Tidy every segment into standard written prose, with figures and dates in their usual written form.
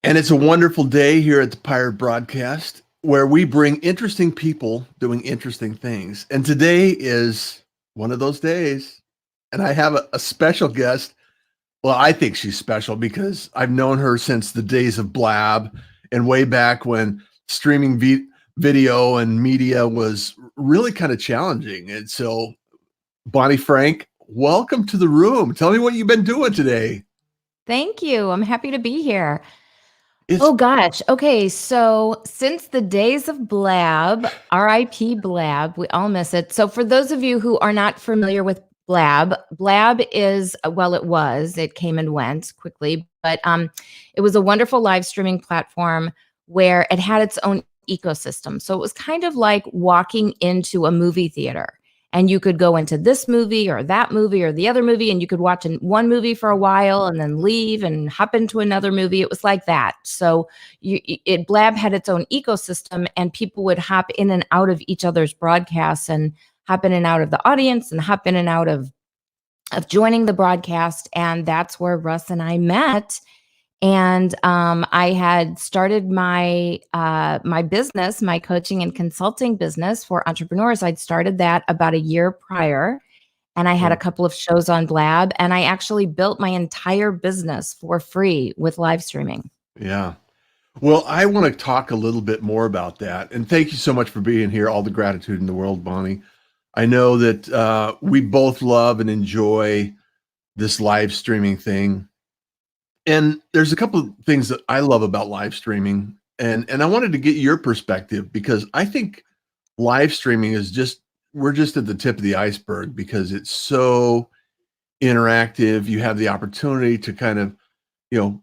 And it's a wonderful day here at the Pirate Broadcast where we bring interesting people doing interesting things. And today is one of those days. And I have a special guest. Well, I think she's special because I've known her since the days of Blab and way back when streaming video and media was really kind of challenging. And so, Bonnie Frank, welcome to the room. Tell me what you've been doing today. Thank you. I'm happy to be here. It's Oh gosh. Okay. So since the days of Blab, RIP Blab, we all miss it. So for those of you who are not familiar with Blab, Blab is, well, it came and went quickly, but it was a wonderful live streaming platform where it had its own ecosystem. So it was kind of like walking into a movie theater. And you could go into this movie or that movie or the other movie, and you could watch one movie for a while and then leave and hop into another movie. It was like that. So Blab had its own ecosystem, and people would hop in and out of each other's broadcasts and hop in and out of the audience and hop in and out of joining the broadcast. And that's where Russ and I met. And I had started my my business, my coaching and consulting business for entrepreneurs. I'd started that about a year prior, and I had a couple of shows on Blab, and I actually built my entire business for free with live streaming. Yeah. Well, I want to talk a little bit more about that. And thank you so much for being here. All the gratitude in the world, Bonnie. I know that we both love and enjoy this live streaming thing. And there's a couple of things that I love about live streaming. And I wanted to get your perspective because I think live streaming is we're just at the tip of the iceberg because it's so interactive. You have the opportunity to kind of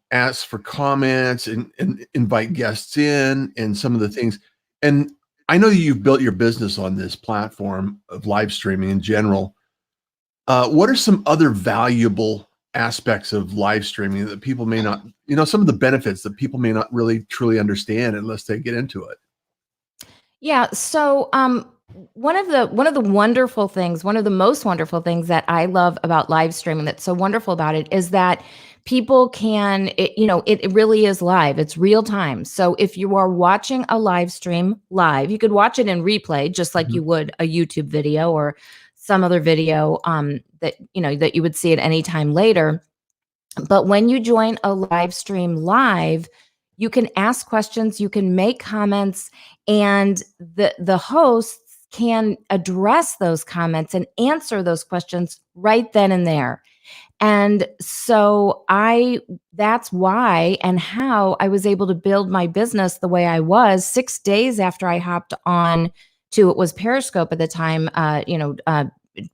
ask for comments and invite guests in and some of the things. And I know you've built your business on this platform of live streaming in general. What are some other valuable aspects of live streaming that people may not, some of the benefits that people may not really truly understand unless they get into it? Yeah. So one of the wonderful things, one of the most wonderful things that I love about live streaming that's so wonderful about it is that people can, it really is live. It's real time. So if you are watching a live stream live, you could watch it in replay, just like you would a YouTube video or some other video that you would see at any time later. But when you join a live stream live, you can ask questions, you can make comments, and the hosts can address those comments and answer those questions right then and there. And so that's why and how I was able to build my business the way I was 6 days after I hopped on to, it was Periscope at the time,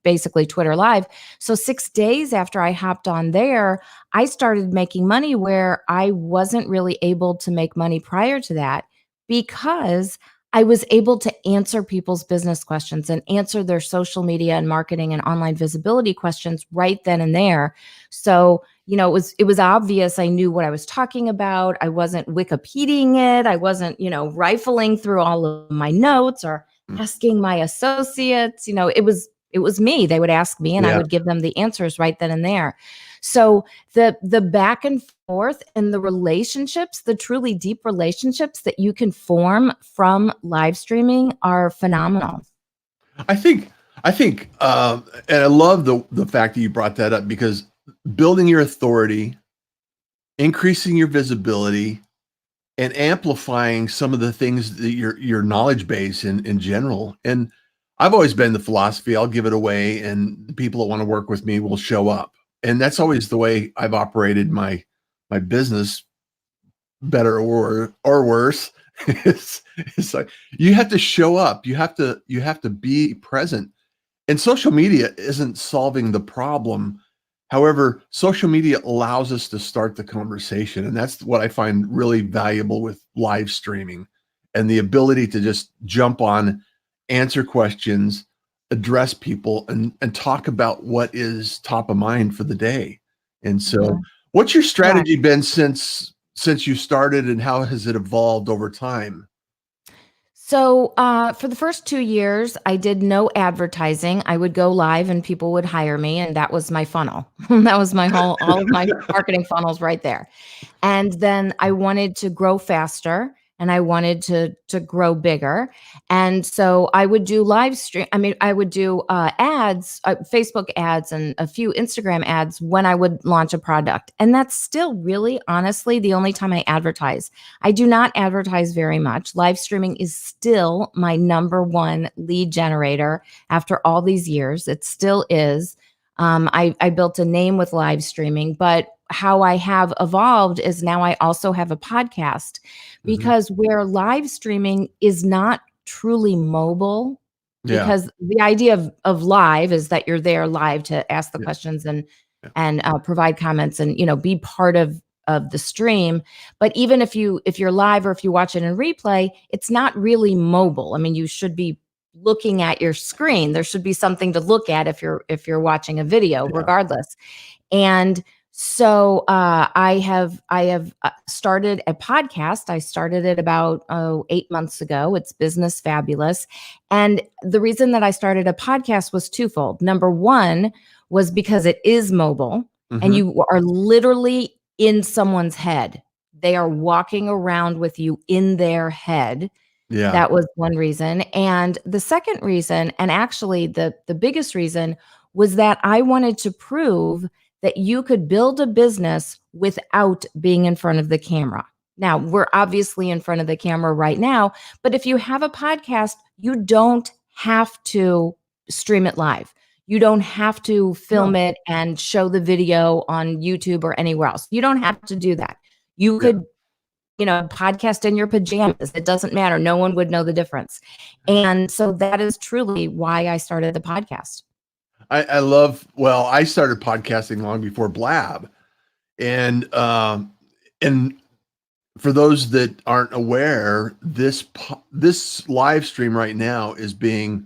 basically Twitter Live. So 6 days after I hopped on there, I started making money where I wasn't really able to make money prior to that because I was able to answer people's business questions and answer their social media and marketing and online visibility questions right then and there. So, it was obvious I knew what I was talking about. I wasn't Wikipediaing it. I wasn't, rifling through all of my notes or asking my associates. It was me. They would ask me and I would give them the answers right then and there. So the back and forth and the relationships, the truly deep relationships that you can form from live streaming are phenomenal. I think, and I love the fact that you brought that up because building your authority, increasing your visibility, and amplifying some of the things that your knowledge base in general. And I've always been the philosophy, I'll give it away and the people that want to work with me will show up. And that's always the way I've operated my business, better or worse. it's like you have to show up. You have to be present. And social media isn't solving the problem. However, social media allows us to start the conversation. And that's what I find really valuable with live streaming and the ability to just jump on, answer questions, address people, and talk about what is top of mind for the day. And so what's your strategy been since you started and how has it evolved over time? So, for the first 2 years, I did no advertising. I would go live and people would hire me, and that was my funnel. That was my all of my marketing funnels right there. And then I wanted to grow faster and I wanted to grow bigger. And so I would do live stream. I mean, I would do ads, Facebook ads, and a few Instagram ads when I would launch a product. And that's still really, honestly, the only time I advertise. I do not advertise very much. Live streaming is still my number one lead generator after all these years. It still is. I built a name with live streaming, but how I have evolved is now I also have a podcast Mhm. because where live streaming is not truly mobile, Yeah. because the idea of live is that you're there live to ask the Yeah. questions Yeah. and provide comments and be part of the stream. But even if you're live or if you watch it in replay, it's not really mobile. I mean, you should be looking at your screen. There should be something to look at if you're watching a video, Yeah. regardless. And so I have started a podcast. I started it about 8 months ago. It's Business Fabulous, and the reason that I started a podcast was twofold. Number one was because it is mobile, and Mhm. you are literally in someone's head. They are walking around with you in their head. Yeah. That was one reason. And the second reason, and actually the biggest reason, was that I wanted to prove that you could build a business without being in front of the camera. Now, we're obviously in front of the camera right now, but if you have a podcast, you don't have to stream it live. You don't have to film No. it and show the video on YouTube or anywhere else. You don't have to do that. You Yeah. could podcast in your pajamas. It doesn't matter. No one would know the difference. And so that is truly why I started the podcast. I love, well, I started podcasting long before Blab. And for those that aren't aware, this live stream right now is being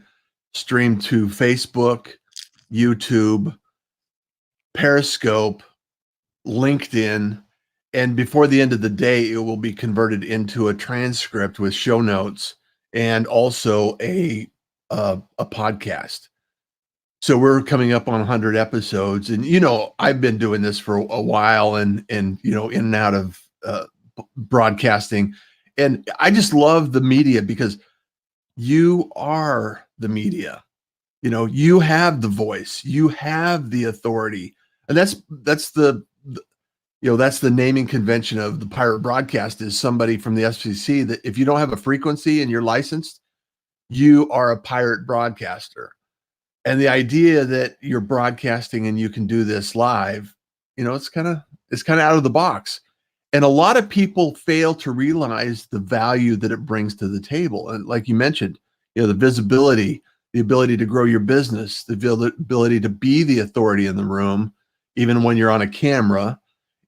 streamed to Facebook, YouTube, Periscope, LinkedIn, and before the end of the day, it will be converted into a transcript with show notes and also a podcast. So we're coming up on 100 episodes, and I've been doing this for a while, and in and out of broadcasting, and I just love the media because you are the media. You have the voice, you have the authority, and that's the naming convention of the pirate broadcast is somebody from the FCC that if you don't have a frequency and you're licensed, you are a pirate broadcaster. And the idea that you're broadcasting and you can do this live, it's kind of out of the box. And a lot of people fail to realize the value that it brings to the table. And like you mentioned, the visibility, the ability to grow your business, the ability to be the authority in the room, even when you're on a camera,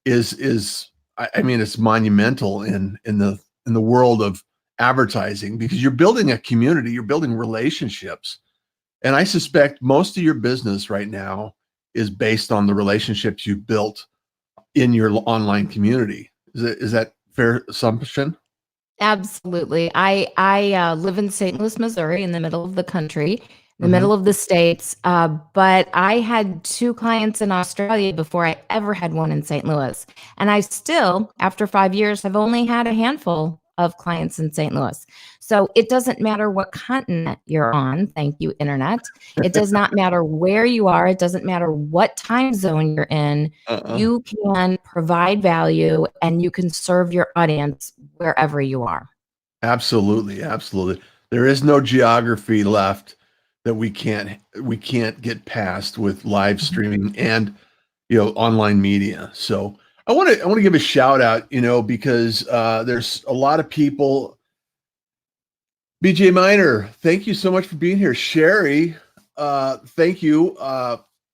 is I mean, it's monumental in the world of advertising because you're building a community, you're building relationships. And I suspect most of your business right now is based on the relationships you built in your online community. Is that fair assumption? Absolutely. I live in St. Louis, Missouri, in the middle of the country, the Hmm. middle of the states. But I had two clients in Australia before I ever had one in St. Louis, and I still, after 5 years, have only had a handful of clients in St. Louis. So it doesn't matter what continent you're on. Thank you, internet. It does not matter where you are. It doesn't matter what time zone you're in. Uh-uh. You can provide value and you can serve your audience wherever you are. Absolutely, absolutely. There is no geography left that we can't get past with live streaming and online media. So I want to give a shout out, because there's a lot of people. BJ Miner, thank you so much for being here. Sherry, thank you.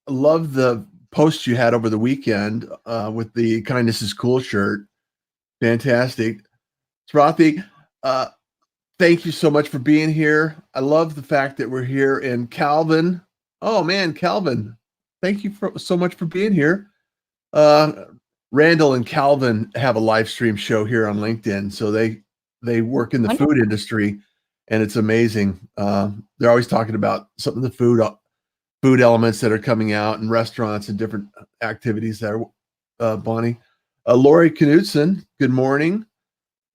Love the post you had over the weekend with the Kindness is Cool shirt. Fantastic. Srathy, uh, thank you so much for being here. I love the fact that we're here. And Calvin, oh man, Calvin, thank you so much for being here. Uh, Randall and Calvin have a live stream show here on LinkedIn. So they work in the food Wonderful. industry. and it's amazing. They're always talking about some of the food elements that are coming out in restaurants and different activities there. Bonnie, Lori Knudsen, good morning.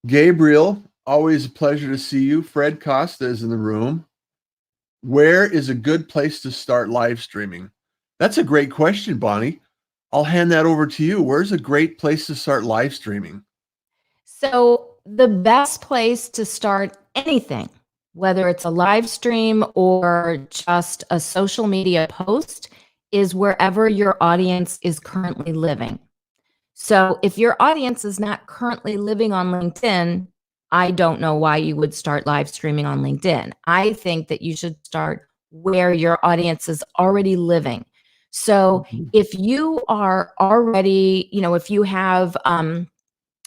Gabriel, always a pleasure to see you. Fred Costa is in the room. Where is a good place to start live streaming? That's a great question, Bonnie. I'll hand that over to you. Where's a great place to start live streaming? So the best place to start anything, whether it's a live stream or just a social media post, is wherever your audience is currently living. So if your audience is not currently living on LinkedIn, I don't know why you would start live streaming on LinkedIn. I think that you should start where your audience is already living. So if you are already, if you have, and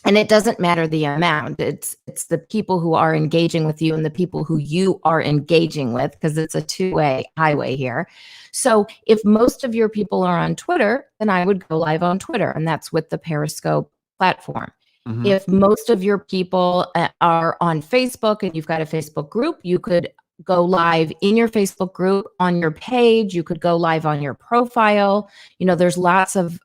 it doesn't matter the amount, it's the people who are engaging with you and the people who you are engaging with, because it's a two-way highway here. So if most of your people are on Twitter, then I would go live on Twitter, and that's with the Periscope platform. Mhm. If most of your people are on Facebook and you've got a Facebook group, you could go live in your Facebook group, on your page. You could go live on your profile. There's lots of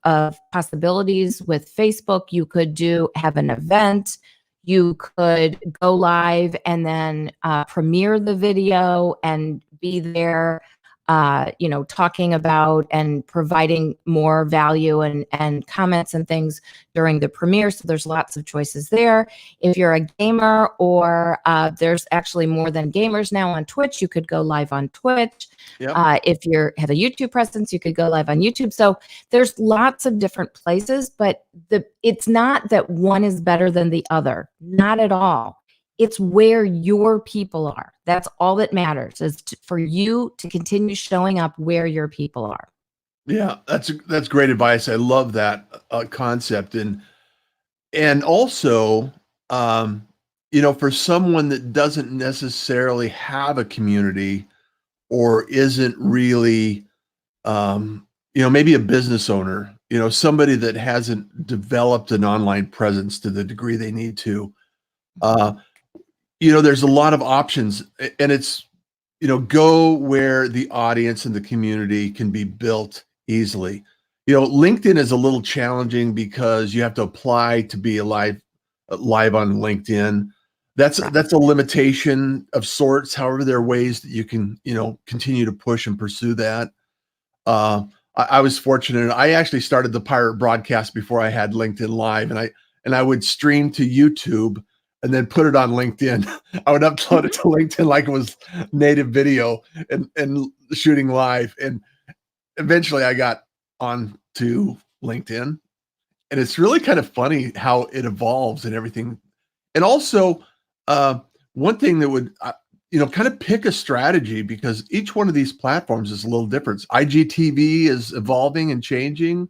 possibilities with Facebook. You could have an event. You could go live and then premiere the video and be there, talking about and providing more value and comments and things during the premiere. So there's lots of choices there. If you're a gamer, or there's actually more than gamers now on Twitch, you could go live on Twitch. Yep. If you have a YouTube presence, you could go live on YouTube. So there's lots of different places, but it's not that one is better than the other. Not at all. It's where your people are. That's all that matters, is for you to continue showing up where your people are. Yeah, that's great advice. I love that concept, and also, for someone that doesn't necessarily have a community or isn't really, maybe a business owner, somebody that hasn't developed an online presence to the degree they need to. There's a lot of options, and it's, go where the audience and the community can be built easily. LinkedIn is a little challenging because you have to apply to be live on LinkedIn. That's a limitation of sorts. However, there are ways that you can, continue to push and pursue that. I was fortunate. I actually started the Pirate Broadcast before I had LinkedIn Live, and I would stream to YouTube and then put it on LinkedIn. I would upload it to LinkedIn like it was native video and shooting live. And eventually I got on to LinkedIn, and it's really kind of funny how it evolves and everything. And also, one thing that would, kind of pick a strategy, because each one of these platforms is a little different. IGTV is evolving and changing.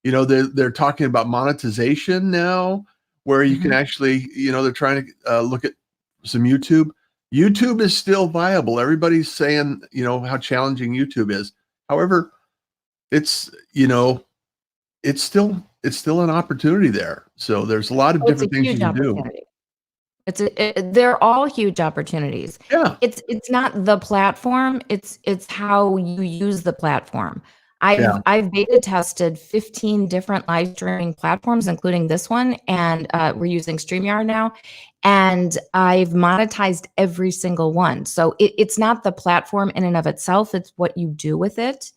They're talking about monetization now, where you can actually, they're trying to look at some YouTube. YouTube is still viable. Everybody's saying, how challenging YouTube is. However, it's still an opportunity there. So there's a lot of different things you can do. They're all huge opportunities. Yeah. It's not the platform, it's how you use the platform. I've beta tested 15 different live streaming platforms, including this one, and we're using StreamYard now, and I've monetized every single one. So it's not the platform in and of itself, it's what you do with it.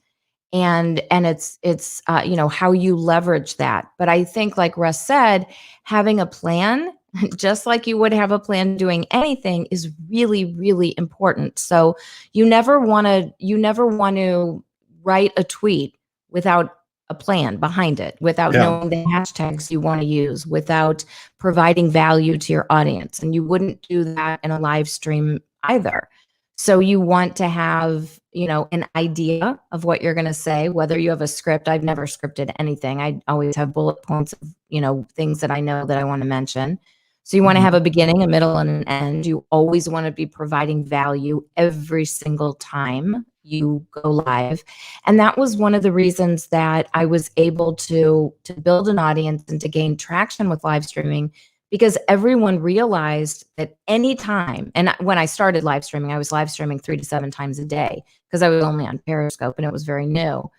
And it's how you leverage that. But I think, like Russ said, having a plan, just like you would have a plan doing anything, is really, really important. So you never want to write a tweet without a plan behind it, without knowing the hashtags you want to use, without providing value to your audience. And you wouldn't do that in a live stream either. So you want to have, an idea of what you're going to say, whether you have a script. I've never scripted anything. I always have bullet points of, things that I know that I want to mention. So you want to have a beginning, a middle, and an end. You always want to be providing value every single time you go live. And that was one of the reasons that I was able to build an audience and to gain traction with live streaming, because everyone realized that anytime, and when I started live streaming, I was live streaming 3 to 7 times a day because I was only on Periscope and it was very new.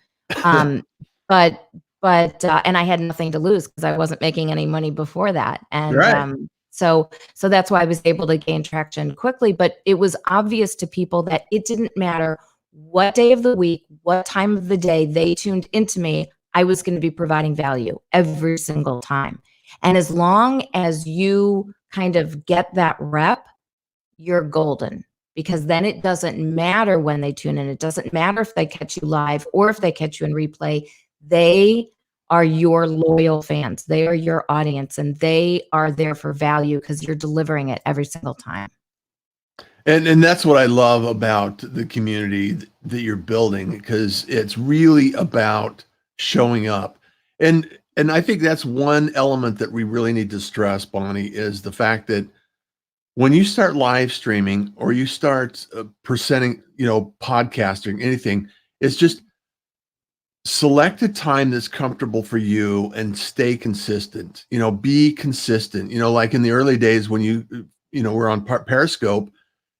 Um, but and I had nothing to lose because I wasn't making any money before that. And Right. so that's why I was able to gain traction quickly. But it was obvious to people that it didn't matter what day of the week, what time of the day they tuned into me, I was going to be providing value every single time. And as long as you kind of get that rep, you're golden, because then it doesn't matter when they tune in. It doesn't matter if they catch you live or if they catch you in replay. They are your loyal fans. They are your audience, and they are there for value because you're delivering it every single time. And that's what I love about the community that you're building, because it's really about showing up. And I think that's one element that we really need to stress, Bonnie, is the fact that when you start live streaming or you start presenting, podcasting, anything, it's just select a time that's comfortable for you and stay consistent. Be consistent. Like in the early days when you were on Periscope.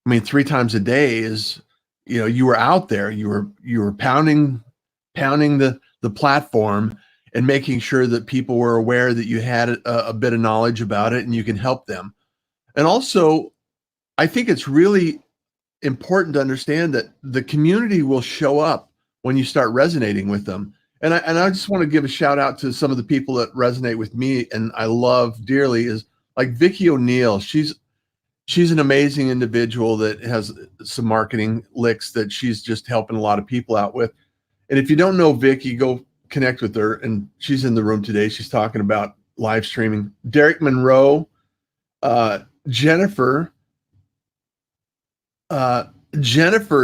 I mean, 3 times a day is, you were out there, you were pounding the platform and making sure that people were aware that you had a bit of knowledge about it and you can help them. And also, I think it's really important to understand that the community will show up when you start resonating with them. And I just want to give a shout out to some of the people that resonate with me and I love dearly, is like Vicki O'Neill. She's an amazing individual that has some marketing licks that she's just helping a lot of people out with. And if you don't know Vicki, go connect with her. And she's in the room today. She's talking about live streaming. Derek Monroe, Jennifer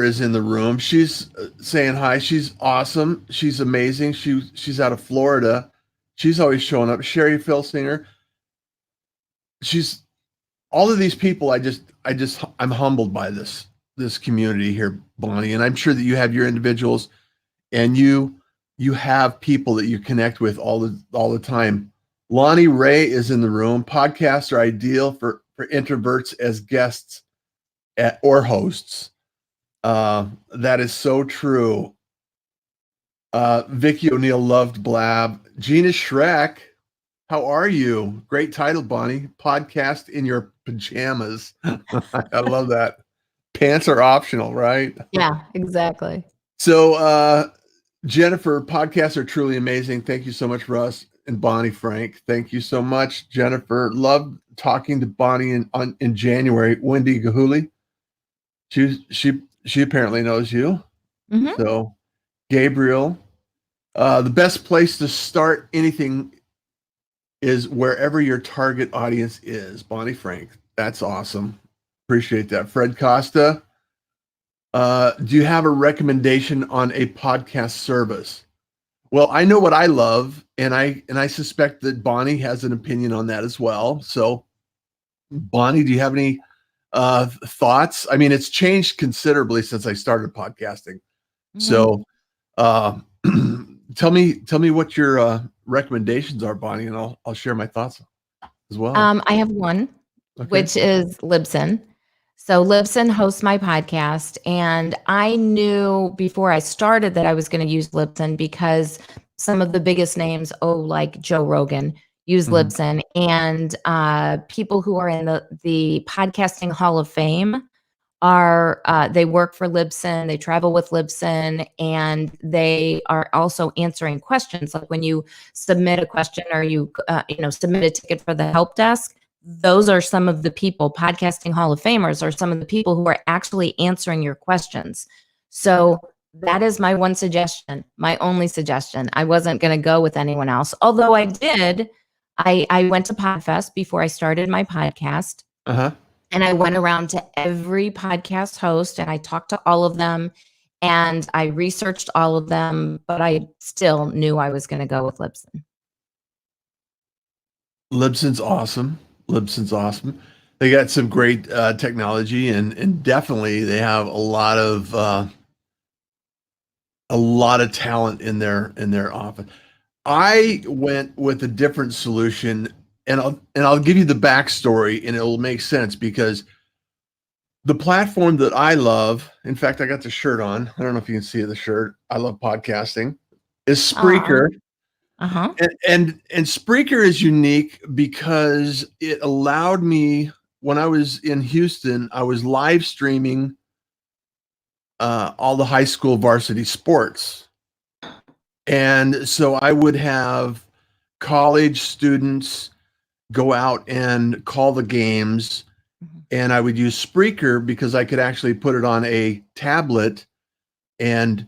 is in the room. She's saying hi. She's awesome. She's amazing. She's out of Florida. She's always showing up. Sherry Filsinger. She's all of these people. I'm humbled by this community here, Bonnie. And I'm sure that you have your individuals and you have people that you connect with all the time. Lonnie Ray is in the room. Podcasts are ideal for introverts as guests or hosts. That is so true. Vicki O'Neill loved Blab. Gina Schreck, how are you? Great title, Bonnie. Podcast in your pajamas. I love that. Pants are optional, right? Yeah, exactly. So, Jennifer, podcasts are truly amazing. Thank you so much, Russ and Bonnie Frank. Thank you so much, Jennifer. Love talking to Bonnie in January. Wendy Gahuli. She apparently knows you. Mm-hmm. So, Gabriel, the best place to start anything is wherever your target audience is. Bonnie Frank, that's awesome. Appreciate that. Fred Costa, do you have a recommendation on a podcast service? Well, I know what I love, and I suspect that Bonnie has an opinion on that as well. So, Bonnie, do you have any thoughts? I mean, it's changed considerably since I started podcasting. Mm-hmm. So, tell me what your recommendations are, Bonnie, and I'll share my thoughts as well. I have one, which is Libsyn. So Libsyn hosts my podcast, and I knew before I started that I was going to use Libsyn because some of the biggest names, like Joe Rogan, use Libsyn, and people who are in the podcasting Hall of Fame they work for Libsyn, they travel with Libsyn, and they are also answering questions. Like when you submit a question or you submit a ticket for the help desk, those are some of the people, podcasting Hall of Famers are some of the people who are actually answering your questions. So that is my one suggestion, my only suggestion. I wasn't going to go with anyone else, although I did. I went to Podfest before I started my podcast. And I went around to every podcast host and I talked to all of them and I researched all of them, but I still knew I was going to go with Libsyn. Libsyn's awesome. They got some great technology and definitely they have a lot of talent in their office. I went with a different solution I'll give you the backstory, and it'll make sense because the platform that I love, in fact, I got the shirt on. I don't know if you can see the shirt. I love podcasting. Is Aw. Spreaker, Uh-huh. and Spreaker is unique because it allowed me when I was in Houston, I was live streaming all the high school varsity sports, and so I would have college students go out and call the games, Mhm. and I would use Spreaker because I could actually put it on a tablet and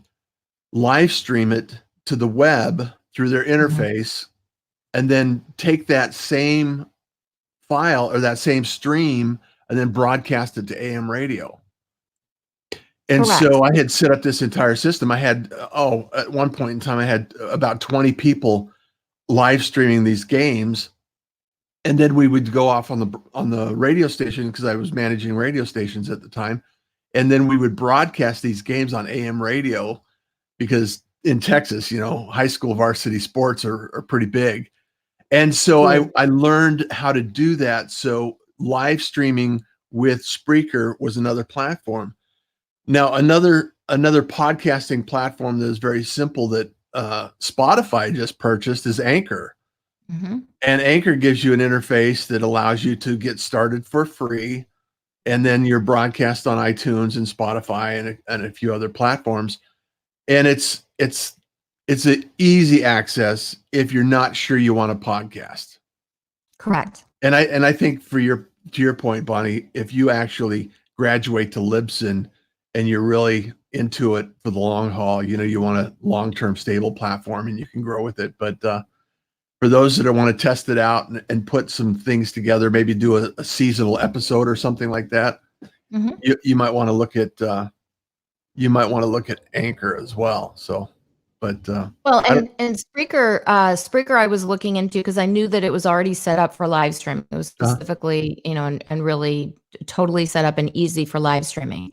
live stream it to the web through their Mhm. interface, and then take that same file or that same stream and then broadcast it to AM radio. And Correct. so I had set up this entire system. I had, at one point in time, I had about 20 people live streaming these games. And then we would go off on the radio station because I was managing radio stations at the time. And then we would broadcast these games on AM radio because in Texas, high school varsity sports are pretty big. And so Big. I learned how to do that. So live streaming with Spreaker was another platform. Now, another podcasting platform that is very simple that Spotify just purchased is Anchor. Mhm. And Anchor gives you an interface that allows you to get started for free, and then you're broadcast on iTunes and Spotify and a few other platforms. And it's an easy access if you're not sure you want a podcast. Correct. And I think to your point, Bonnie, if you actually graduate to Libsyn and you're really into it for the long haul, you want a long-term stable platform and you can grow with it. But for those that want to test it out and put some things together, maybe do a seasonal episode or something like that, Mhm. you might want to look at Anchor as well. So, but Well, I don't. and Spreaker I was looking into because I knew that it was already set up for live streaming. It was specifically, and really totally set up and easy for live streaming.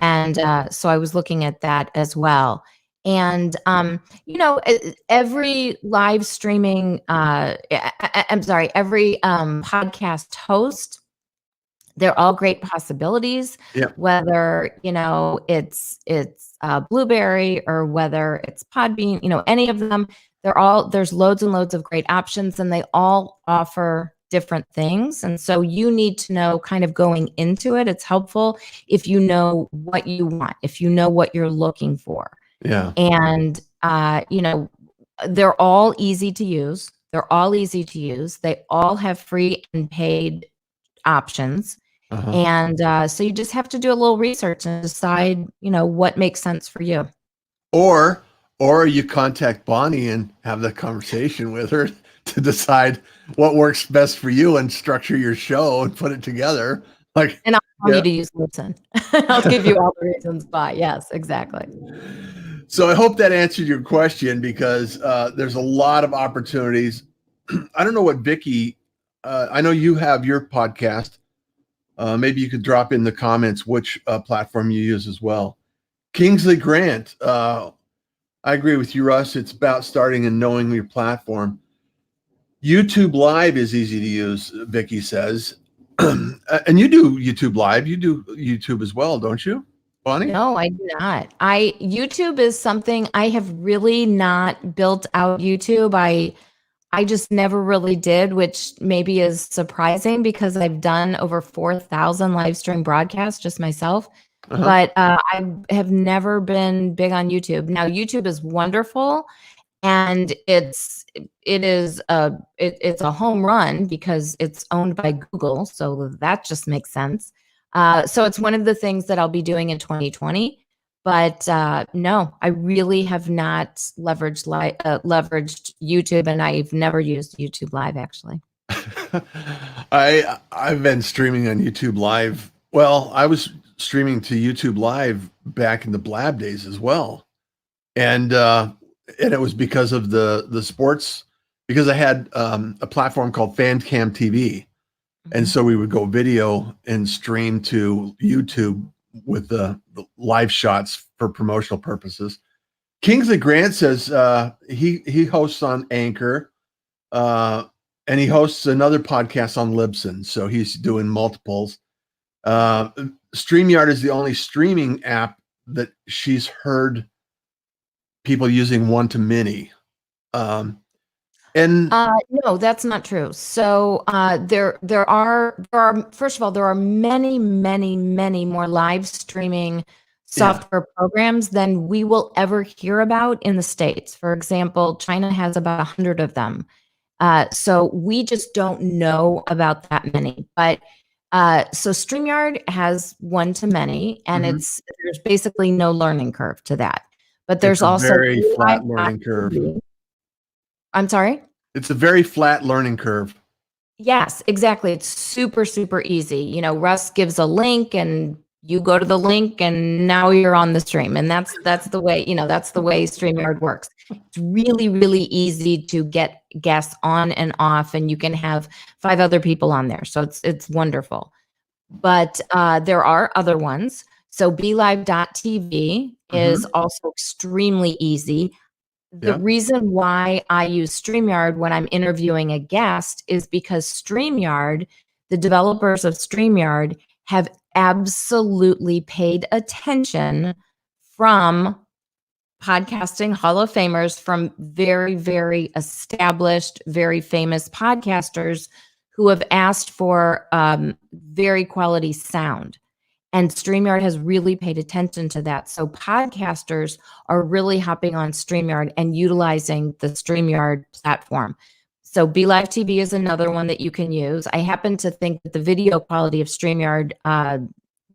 And so I was looking at that as well. And every live streaming I'm sorry, every podcast host, they're all great possibilities, Yeah. whether it's Blueberry or whether it's Podbean, any of them. There's loads and loads of great options, and they all offer different things. And so you need to know, kind of going into it, it's helpful if you know what you want, if you know what you're looking for. Yeah. And they're all easy to use. They all have free and paid options. Uh-huh. And so you just have to do a little research and decide, what makes sense for you. Or you contact Bonnie and have the conversation with her to decide what works best for you and structure your show and put it together. And I'll tell you to use Libsyn. I'll give you all the reasons why. Yes, exactly. So I hope that answered your question because there's a lot of opportunities. I don't know what Vicky, I know you have your podcast. Maybe you could drop in the comments which platform you use as well. Kingsley Grant, I agree with you, Russ. It's about starting and knowing your platform. YouTube Live is easy to use, Vicky says. And you do YouTube Live. You do YouTube as well, don't you, Bonnie? No, I do not. YouTube is something I have really not built out. YouTube. I just never really did, which maybe is surprising because I've done over 4,000 live stream broadcasts just myself. Uh-huh. But I have never been big on YouTube. Now, YouTube is wonderful, and it's a home run because it's owned by Google, so that just makes sense. So it's one of the things that I'll be doing in 2020. But no, I really have not leveraged YouTube, and I've never used YouTube Live actually. I've been streaming on YouTube Live. Well, I was streaming to YouTube Live back in the Blab days as well, and it was because of the sports. Because I had a platform called FanCam TV, and so we would go video and stream to YouTube with the live shots for promotional purposes. Kingsley Grant says he hosts on Anchor, and he hosts another podcast on Libsyn, so he's doing multiples. StreamYard is the only streaming app that she's heard people using one-to-many. And No, that's not true. So there are first of all, there are many, many, many more live streaming software programs than we will ever hear about in the States. For example, China has about 100 of them. So we just don't know about that many. But so StreamYard has one-to-many, and there's basically no learning curve to that. But there's it's a also very flat learning curve. I'm sorry? It's a very flat learning curve. Yes, exactly. It's super, super easy. You know, Russ gives a link and you go to the link and now you're on the stream. And that's the way, that's the way StreamYard works. It's really, really easy to get guests on and off, and you can have 5 other people on there. So it's wonderful. But there are other ones. So BeLive.tv is also extremely easy. The reason why I use StreamYard when I'm interviewing a guest is because StreamYard, the developers of StreamYard, have absolutely paid attention from podcasting Hall of Famers, from very, very established, very famous podcasters who have asked for very quality sound. And StreamYard has really paid attention to that. So podcasters are really hopping on StreamYard and utilizing the StreamYard platform. So BeLive TV is another one that you can use. I happen to think that the video quality of StreamYard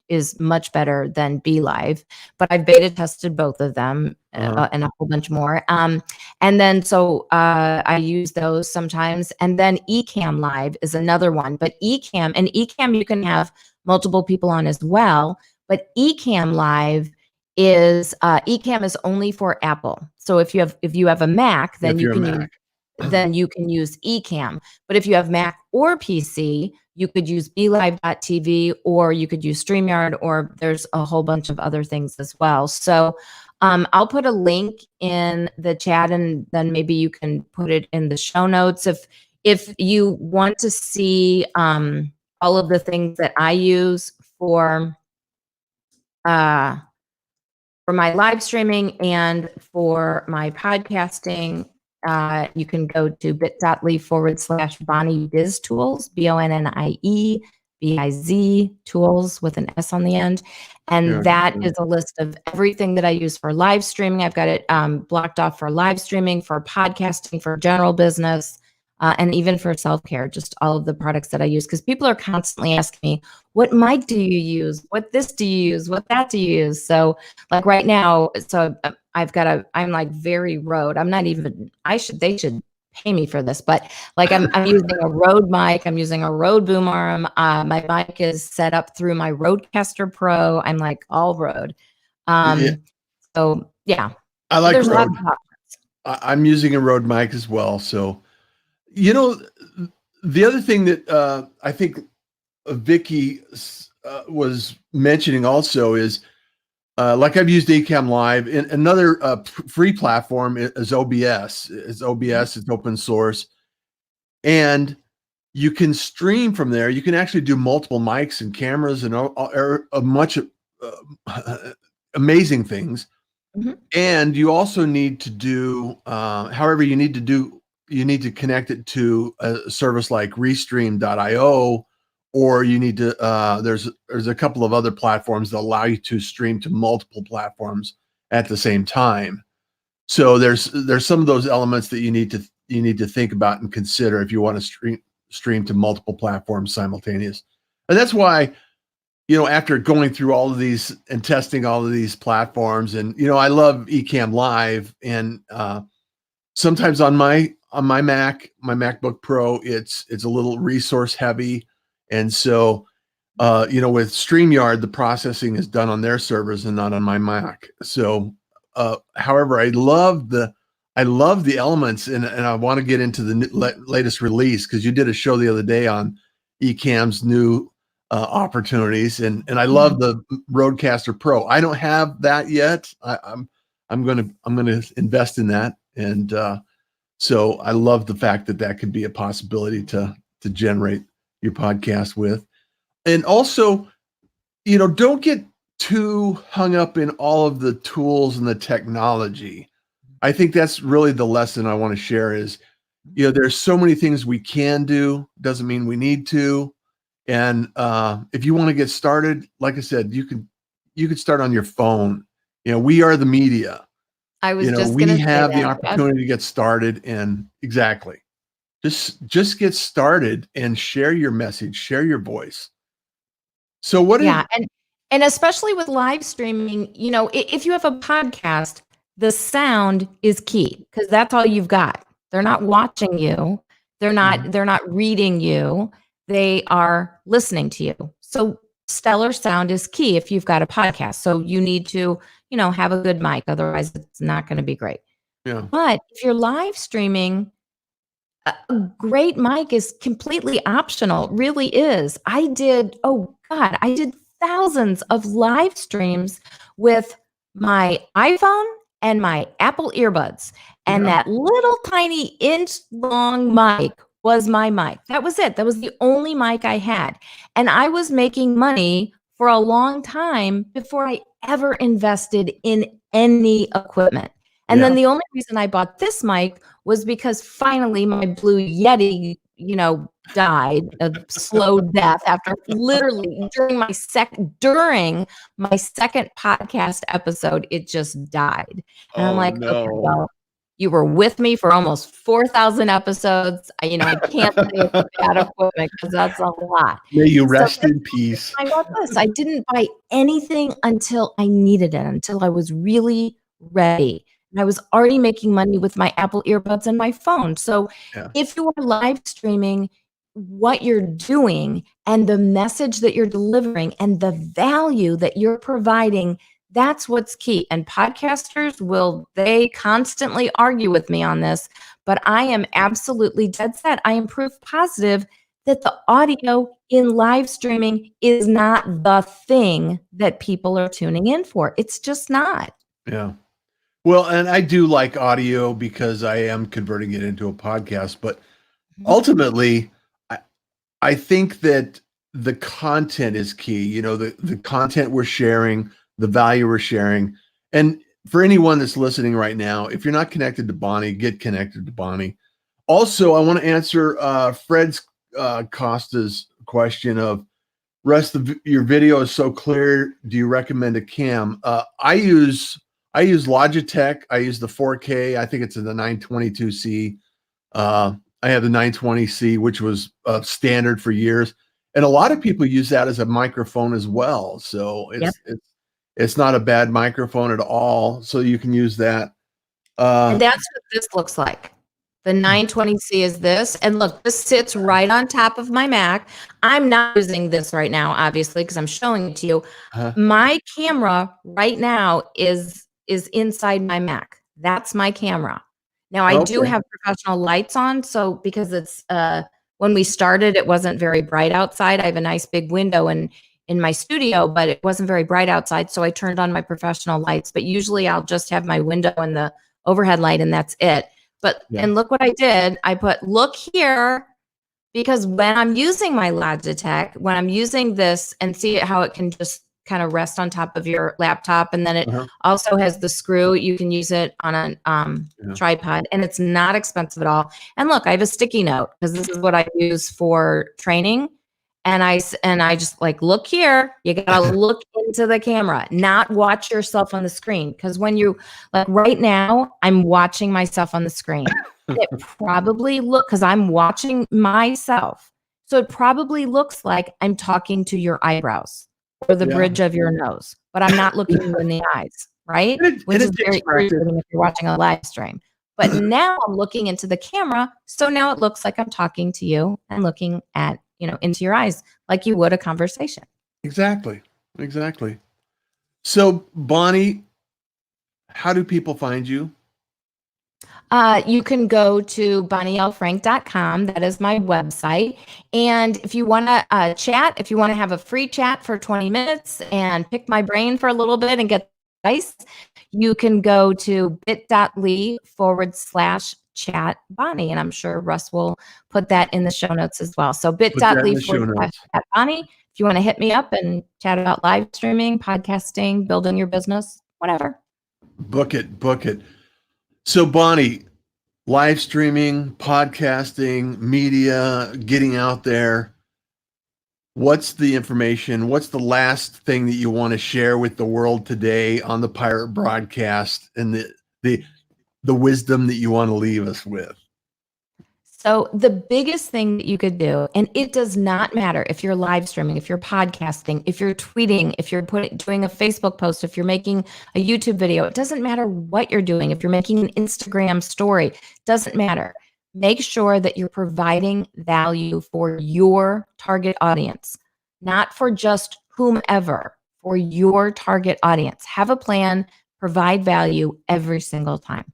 is much better than BeLive, but I've beta tested both of them and a whole bunch more. And then so I use those sometimes. And then Ecamm Live is another one. But Ecamm you can have multiple people on as well. But Ecamm Live is Ecamm is only for Apple. So if you have a Mac, then you can use Ecamm. But if you have Mac or PC, you could use BeLive.tv, or you could use StreamYard, or there's a whole bunch of other things as well. So I'll put a link in the chat, and then maybe you can put it in the show notes. If you want to see all of the things that I use for my live streaming and for my podcasting, you can go to bit.ly/Bonnie Biz Tools, BONNIE BIZ tools with an S on the end. And that is a list of everything that I use for live streaming. I've got it blocked off for live streaming, for podcasting, for general business, and even for self-care, just all of the products that I use. Because people are constantly asking me, what mic do you use? What this do you use? What that do you use? So like right now, so I'm like very Rode. I'm not even, they should pay me for this, but like I'm using a Rode mic. I'm using a Rode boom arm. My mic is set up through my Rodecaster Pro. I'm like all Rode. So yeah. I like There's Rode. lots of options. I'm using a Rode mic as well. So, you know, the other thing that I think Vicky was mentioning also is, like I've used Ecamm Live. And another free platform is OBS. It's open source, and you can stream from there. You can actually do multiple mics and cameras and a much amazing things. And you also need to do, however, you need to connect it to a service like Restream.io, or you need to, there's a couple of other platforms that allow you to stream to multiple platforms at the same time. So there's some of those elements that you need to think about and consider if you want to stream to multiple platforms simultaneous. And that's why, you know, after going through all of these and testing all of these platforms, and you know, I love Ecamm Live, and sometimes on my Mac, my MacBook Pro, it's a little resource heavy. And so, you know, with StreamYard, the processing is done on their servers and not on my Mac. So, however, I love the elements, and I want to get into the latest release, because you did a show the other day on Ecamm's new opportunities, and I love the Rodecaster Pro. I don't have that yet. I'm going to invest in that, and So I love the fact that that could be a possibility to generate your podcast with. And also, don't get too hung up in all of the tools and the technology. I think that's really the lesson I want to share is, there's so many things we can do, doesn't mean we need to. And if you want to get started, like I said, you could start on your phone. We are the media. I was just We gonna say have the that. Yep. opportunity to get started, and exactly. Just get started and share your message, share your voice. So what Yeah, did and especially with live streaming, if you have a podcast, the sound is key because that's all you've got. They're not watching you. Mhm. They're not reading you. They are listening to you. So stellar sound is key if you've got a podcast. So you need to, have a good mic. Otherwise, it's not going to be great. Yeah. But if you're live streaming, a great mic is completely optional, really is. I did thousands of live streams with my iPhone and my Apple earbuds. And Yeah. that little tiny inch long mic was my mic. That was it. That was the only mic I had. And I was making money for a long time before I ever invested in any equipment. And then Yeah. the only reason I bought this mic was because finally my Blue Yeti, died a slow death after literally during my second podcast episode, it just died. And I'm Oh like, okay, no. well, you were with me for almost 4,000 episodes. I can't say it's bad equipment because that's a lot. May you So rest in peace. I got this. I didn't buy anything until I needed it, until I was really ready. And I was already making money with my Apple earbuds and my phone. So Yeah. if you are live streaming what you're doing and the message that you're delivering and the value that you're providing, that's what's key. And podcasters they constantly argue with me on this, but I am absolutely dead set. I am proof positive that the audio in live streaming is not the thing that people are tuning in for. It's just not. Yeah. Well, and I do like audio because I am converting it into a podcast, but Mhm. ultimately, I, I think that the content is key. The content we're sharing, the value we're sharing. And for anyone that's listening right now, if you're not connected to Bonnie, get connected to Bonnie. Also, I want to answer Fred's Costa's question of Russ, your video is so clear. Do you recommend a cam? I use Logitech. I use the 4K. I think it's in the 922C. I have the 920C, which was standard for years, and a lot of people use that as a microphone as well. So Yep. it's not a bad microphone at all. So you can use that. And that's what this looks like. The 920C is this. And look, this sits right on top of my Mac. I'm not using this right now, obviously, because I'm showing it to you. uh, My camera right now is inside my Mac. That's my camera. Now I do okay. have professional lights on, so because it's when we started, it wasn't very bright outside. I have a nice big window in my studio, but it wasn't very bright outside, so I turned on my professional lights. But usually I'll just have my window and the overhead light, and that's it. But Yeah. and look what I did. I put look here because when I'm using my Logitech, when I'm using this and see how it can just kind of rest on top of your laptop, and then it Uh-huh. also has the screw. You can use it on a Yeah. tripod, and it's not expensive at all. And look, I have a sticky note because this is what I use for training. And I just like look here. You gotta look into the camera, not watch yourself on the screen. Because when you like right now, I'm watching myself on the screen. It probably because I'm watching myself. So it probably looks like I'm talking to your eyebrows or the Yeah. bridge of your nose, but I'm not looking you in the eyes, right? And it, Which and is it takes very practice. irritating if you're watching a live stream. But now I'm looking into the camera, so now it looks like I'm talking to you and looking at, into your eyes like you would a conversation. Exactly. Exactly. So, Bonnie, how do people find you? You can go to bonnielfrank.com. That is my website. And if you want to chat, if you want to have a free chat for 20 minutes and pick my brain for a little bit and get advice, you can go to bit.ly/Tony Chat Bonnie. And I'm sure Russ will put that in the show notes as well. So Put that in the show bit.ly/chat notes. Bonnie. If you want to hit me up and chat about live streaming, podcasting, building your business, whatever. Book it, book it. So Bonnie, live streaming, podcasting, media, getting out there. What's the information? What's the last thing that you want to share with the world today on the Pirate Broadcast, and the wisdom that you want to leave us with? So the biggest thing that you could do, and it does not matter if you're live streaming, if you're podcasting, if you're tweeting, if you're doing a Facebook post, if you're making a YouTube video, it doesn't matter what you're doing. If you're making an Instagram story, doesn't matter. Make sure that you're providing value for your target audience, not for just whomever, for your target audience. Have a plan, provide value every single time.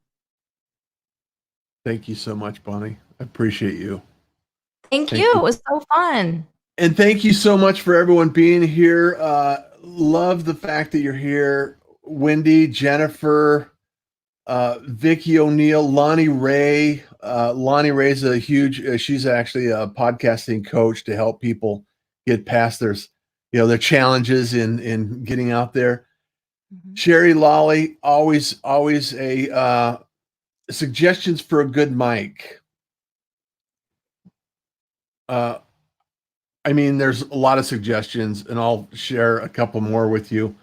Thank you so much, Bonnie. I appreciate you. Thank you. It was so fun. And thank you so much for everyone being here. Love the fact that you're here. Wendy, Jennifer, Vicky O'Neill, Lonnie Ray. Lonnie Ray's a huge, she's actually a podcasting coach to help people get past their challenges in getting out there. Mm-hmm. Sherry Lolly, always a suggestions for a good mic. I mean, there's a lot of suggestions, and I'll share a couple more with you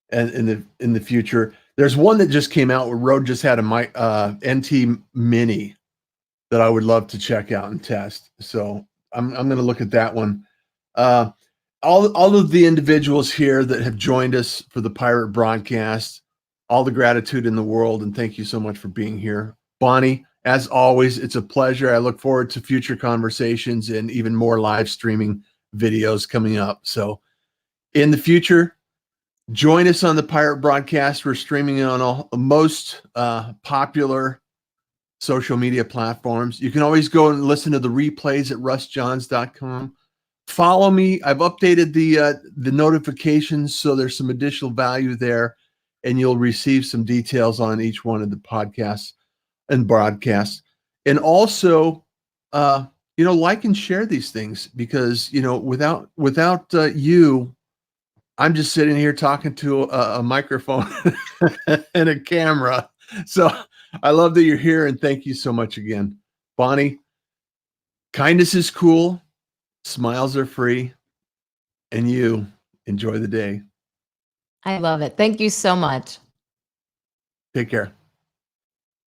and in the future. There's one that just came out where Rode just had a mic, NT Mini, that I would love to check out and test. So I'm going to look at that one. All of the individuals here that have joined us for the Pirate Broadcast, all the gratitude in the world, and thank you so much for being here. Bonnie, as always, it's a pleasure. I look forward to future conversations and even more live streaming videos coming up. So in the future, join us on the Pirate Broadcast. We're streaming on all most popular social media platforms. You can always go and listen to the replays at russjohns.com. Follow me. I've updated the notifications, so there's some additional value there, and you'll receive some details on each one of the podcasts and broadcasts. And also, like and share these things, because without you, I'm just sitting here talking to a microphone and a camera. So I love that you're here, and thank you so much again. Bonnie, kindness is cool, smiles are free, and you enjoy the day. I love it. Thank you so much. Take care.